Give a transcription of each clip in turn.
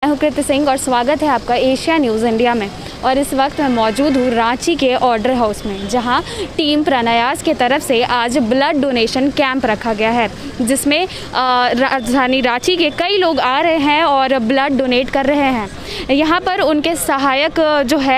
मैं हूं कृति सिंह और स्वागत है आपका एशिया न्यूज़ इंडिया में। और इस वक्त मैं मौजूद हूं रांची के ऑर्डर हाउस में, जहां टीम प्रयास के तरफ से आज ब्लड डोनेशन कैंप रखा गया है, जिसमें राजधानी रांची के कई लोग आ रहे हैं और ब्लड डोनेट कर रहे हैं। यहां पर उनके सहायक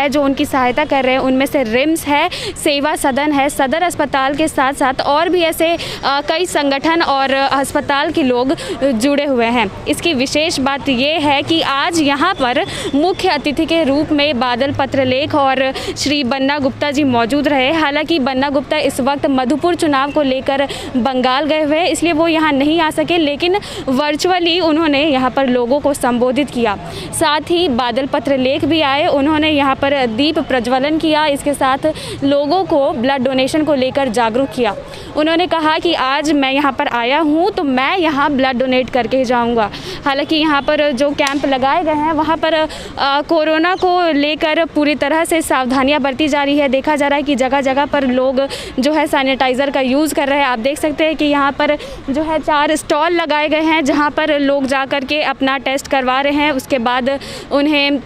जो उनकी सहायता कर रहे हैं, उनमें से रिम्स है, सेवा सदन है, सदर अस्पताल के साथ साथ और भी ऐसे कई संगठन और अस्पताल के लोग जुड़े हुए हैं। इसकी विशेष बात ये है कि आज यहाँ पर मुख्य अतिथि के रूप में बादल पत्रलेख और श्री बन्ना गुप्ता जी मौजूद रहे। हालांकि बन्ना गुप्ता इस वक्त मधुपुर चुनाव को लेकर बंगाल गए हुए, इसलिए वो यहाँ नहीं आ सके, लेकिन वर्चुअली उन्होंने यहाँ पर लोगों को संबोधित किया। साथ ही बादल पत्रलेख भी आए, उन्होंने यहाँ पर दीप प्रज्वलन किया, इसके साथ लोगों को ब्लड डोनेशन को लेकर जागरूक किया। उन्होंने कहा कि आज मैं यहाँ पर आया हूँ तो मैं यहाँ ब्लड डोनेट करके जाऊँगा। हालांकि यहाँ पर जो कैंप लगाए गए हैं वहाँ पर कोरोना को लेकर पूरी तरह से सावधानियाँ बरती जा रही है। देखा जा रहा है कि जगह जगह पर लोग जो है सैनिटाइज़र का यूज़ कर रहे हैं। आप देख सकते हैं कि यहाँ पर जो है 4 स्टॉल लगाए गए हैं, जहाँ पर लोग जा कर के अपना टेस्ट करवा रहे हैं। उसके बाद उन्हें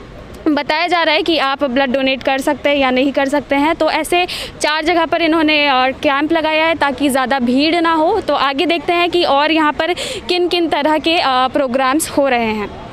बताया जा रहा है कि आप ब्लड डोनेट कर सकते हैं या नहीं कर सकते हैं। तो ऐसे 4 जगह पर इन्होंने कैंप लगाया है ताकि ज़्यादा भीड़ ना हो। तो आगे देखते हैं कि और यहाँ पर किन किन तरह के प्रोग्राम्स हो रहे हैं।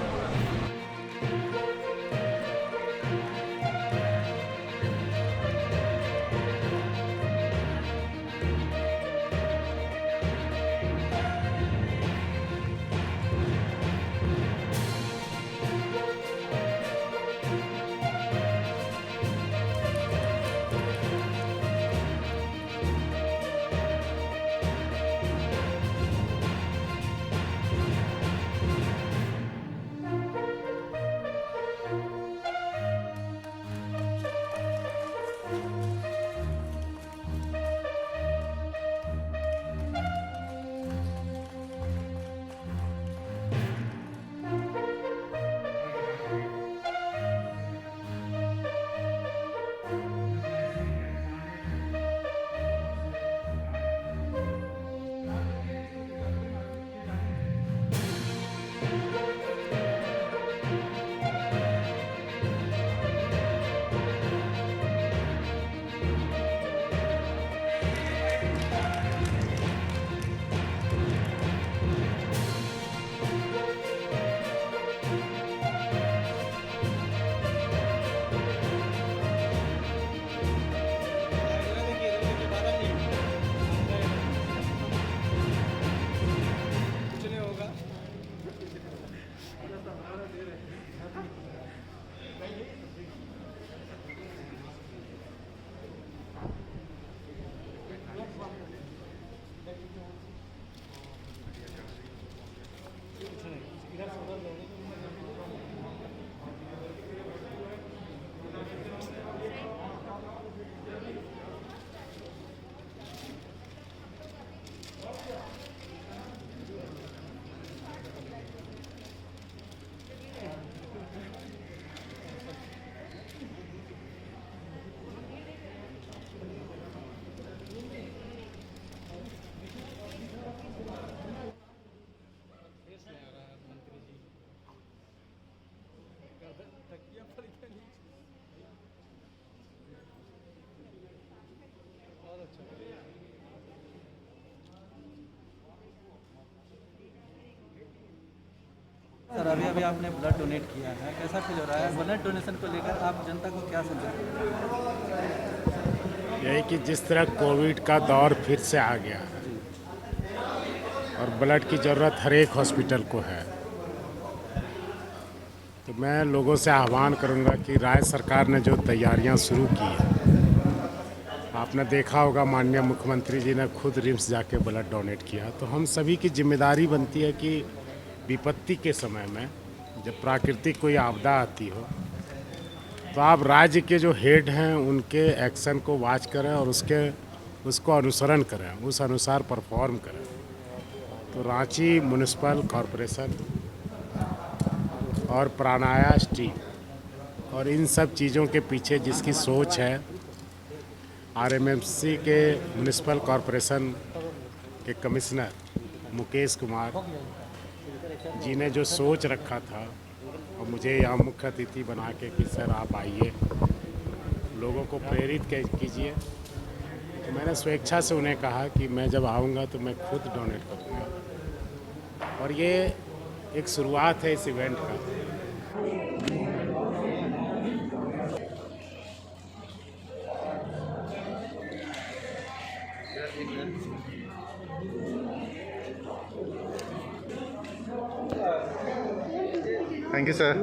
सर, अभी आपने ब्लड डोनेट किया है, कैसा फील हो रहा है? ब्लड डोनेशन को लेकर आप जनता को क्या समझाते हैं? यही कि जिस तरह कोविड का दौर फिर से आ गया है और ब्लड की ज़रूरत हर एक हॉस्पिटल को है, तो मैं लोगों से आह्वान करूंगा कि राज्य सरकार ने जो तैयारियां शुरू की है, आपने देखा होगा माननीय मुख्यमंत्री जी ने खुद रिम्स जाके ब्लड डोनेट किया। तो हम सभी की जिम्मेदारी बनती है कि विपत्ति के समय में जब प्राकृतिक कोई आपदा आती हो तो आप राज्य के जो हेड हैं उनके एक्शन को वॉच करें और उसको अनुसरण करें, उस अनुसार परफॉर्म करें। तो रांची म्युनिसिपल कॉरपोरेशन और प्राणायास टीम और इन सब चीज़ों के पीछे जिसकी सोच है, आरएमएमसी के म्युनिसिपल कॉरपोरेशन के कमिश्नर मुकेश कुमार जी ने जो सोच रखा था, और मुझे यहाँ मुख्य अतिथि बना के कि सर आप आइए, लोगों को प्रेरित कीजिए। तो मैंने स्वेच्छा से उन्हें कहा कि मैं जब आऊँगा तो मैं खुद डोनेट करूँगा, और ये एक शुरुआत है इस इवेंट का। Thank you sir.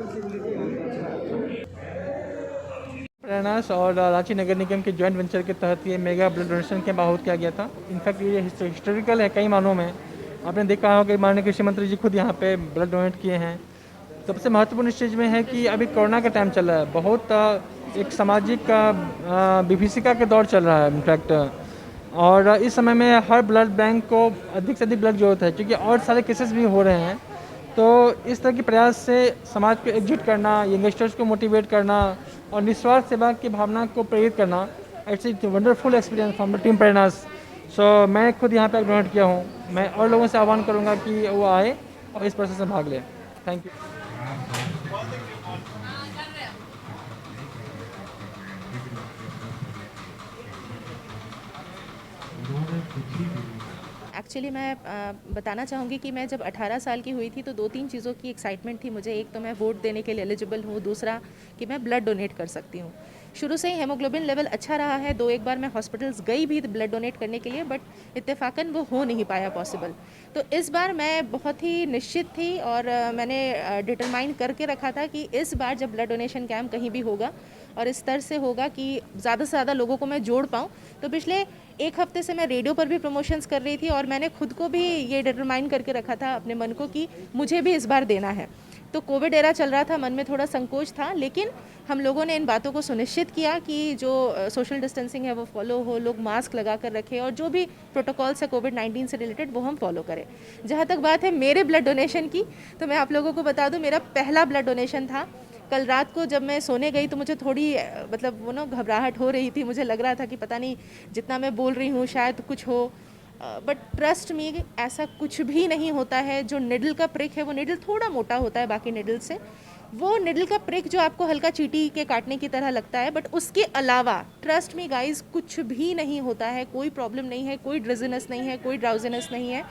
प्रयास और रांची नगर निगम के जॉइंट वेंचर के तहत ये मेगा ब्लड डोनेशन कैंप आयोजित किया गया था। इनफैक्ट ये हिस्टोरिकल है कई मानों में। आपने देखा होगा कि माननीय कृषि मंत्री जी खुद यहाँ पे ब्लड डोनेट किए हैं। सबसे महत्वपूर्ण इस चीज़ में है कि अभी कोरोना का टाइम चल रहा है, बहुत एक सामाजिक विभीषिका के दौर चल रहा है इनफैक्ट, और इस समय में हर ब्लड बैंक को अधिक से अधिक ब्लड जरूरत है, क्योंकि और सारे केसेस भी हो रहे हैं। तो इस तरह के प्रयास से समाज को एकजुट करना, यंगस्टर्स को मोटिवेट करना और निस्वार्थ सेवा की भावना को प्रेरित करना, it's a wonderful experience from the team प्रेरणास। सो मैं खुद यहाँ पे डोनेट किया हूँ। मैं और लोगों से आह्वान करूँगा कि वो आए और इस प्रोसेस में भाग लें। Thank you. एक्चुअली मैं बताना चाहूँगी कि मैं जब 18 साल की हुई थी तो 2-3 चीज़ों की एक्साइटमेंट थी मुझे। एक तो मैं वोट देने के लिए एलिजिबल हूँ, दूसरा कि मैं ब्लड डोनेट कर सकती हूँ। शुरू से ही हेमोग्लोबिन लेवल अच्छा रहा है। 2-1 बार मैं हॉस्पिटल्स गई भी ब्लड डोनेट करने के लिए, बट इत्तेफाकन वो हो नहीं पाया पॉसिबल। तो इस बार मैं बहुत ही निश्चित थी और मैंने डिटरमाइन करके रखा था कि इस बार जब ब्लड डोनेशन कैंप कहीं भी होगा और इस तरह से होगा कि ज़्यादा से ज़्यादा लोगों को मैं जोड़ पाऊँ। तो पिछले 1 हफ्ते से मैं रेडियो पर भी प्रमोशंस कर रही थी और मैंने खुद को भी ये डिटरमाइन करके रखा था अपने मन को कि मुझे भी इस बार देना है। तो कोविड एरा चल रहा था, मन में थोड़ा संकोच था, लेकिन हम लोगों ने इन बातों को सुनिश्चित किया कि जो सोशल डिस्टेंसिंग है वो फॉलो हो, लोग मास्क लगा कर रखें और जो भी प्रोटोकॉल्स है कोविड-19 से रिलेटेड वो हम फॉलो करें। जहाँ तक बात है मेरे ब्लड डोनेशन की, तो मैं आप लोगों को बता दूँ मेरा पहला ब्लड डोनेशन था। कल रात को जब मैं सोने गई तो मुझे थोड़ी मतलब वो ना घबराहट हो रही थी। मुझे लग रहा था कि पता नहीं जितना मैं बोल रही हूँ शायद कुछ हो, बट ट्रस्ट मी ऐसा कुछ भी नहीं होता है। जो निडल का प्रिक है वो निडल थोड़ा मोटा होता है बाकी निडल से। वो निडल का प्रिक जो आपको हल्का चींटी के काटने की तरह लगता है, बट उसके अलावा ट्रस्ट मी गाइज कुछ भी नहीं होता है। कोई प्रॉब्लम नहीं है, कोई ड्रिजीनेस नहीं है, कोई ड्राउजीनेस नहीं है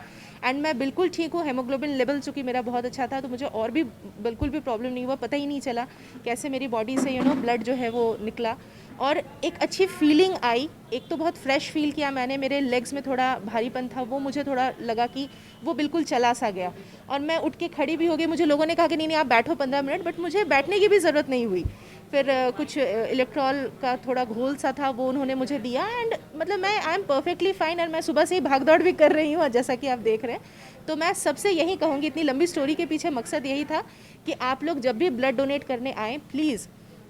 एंड मैं बिल्कुल ठीक हूँ। हेमोग्लोबिन लेवल चूँकि मेरा बहुत अच्छा था तो मुझे और भी बिल्कुल भी प्रॉब्लम नहीं हुआ। पता ही नहीं चला कैसे मेरी बॉडी से ब्लड जो है वो निकला और एक अच्छी फीलिंग आई। एक तो बहुत फ्रेश फील किया मैंने, मेरे लेग्स में थोड़ा भारीपन था वो मुझे थोड़ा लगा कि वो बिल्कुल चला सा गया और मैं उठ के खड़ी भी हो गई। मुझे लोगों ने कहा कि नहीं आप बैठो 15 मिनट, बट मुझे बैठने की भी ज़रूरत नहीं हुई। फिर कुछ इलेक्ट्रॉल का थोड़ा घोल सा था वो उन्होंने मुझे दिया एंड मतलब मैं आई एम परफेक्टली फाइन और मैं सुबह से ही भाग दौड़ भी कर रही हूँ जैसा कि आप देख रहे हैं। तो मैं सबसे यही कहूँगी, इतनी लंबी स्टोरी के पीछे मकसद यही था कि आप लोग जब भी ब्लड डोनेट करने आएँ प्लीज़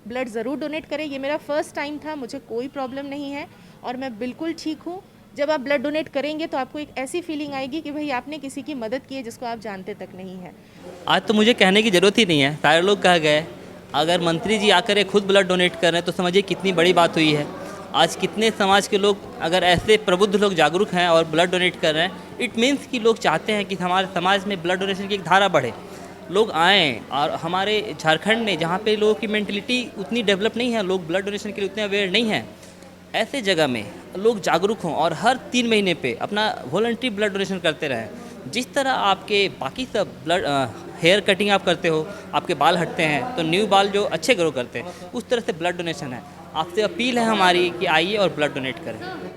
ब्लड ज़रूर डोनेट करें। ये मेरा फर्स्ट टाइम था, मुझे कोई प्रॉब्लम नहीं है और मैं बिल्कुल ठीक हूँ। जब आप ब्लड डोनेट करेंगे तो आपको एक ऐसी फीलिंग आएगी कि भाई आपने किसी की मदद की है जिसको आप जानते तक नहीं है। आज तो मुझे कहने की ज़रूरत ही नहीं है, सारे लोग कह गए। अगर मंत्री जी आकर खुद ब्लड डोनेट कर रहे हैं तो समझिए कितनी बड़ी बात हुई है। आज कितने समाज के लोग अगर ऐसे प्रबुद्ध लोग जागरूक हैं और ब्लड डोनेट कर रहे हैं, इट मीन्स कि लोग चाहते हैं कि हमारे समाज में ब्लड डोनेशन की एक धारा बढ़े, लोग आएँ। और हमारे झारखंड में जहाँ पे लोगों की मेंटलिटी उतनी डेवलप नहीं है, लोग ब्लड डोनेशन के लिए उतने अवेयर नहीं हैं, ऐसे जगह में लोग जागरूक हों और हर 3 महीने पे अपना वॉलंटरी ब्लड डोनेशन करते रहें। जिस तरह आपके बाकी सब ब्लड हेयर कटिंग आप करते हो, आपके बाल हटते हैं तो न्यू बाल जो अच्छे ग्रो करते हैं, उस तरह से ब्लड डोनेशन है। आपसे अपील है हमारी कि आइए और ब्लड डोनेट करें।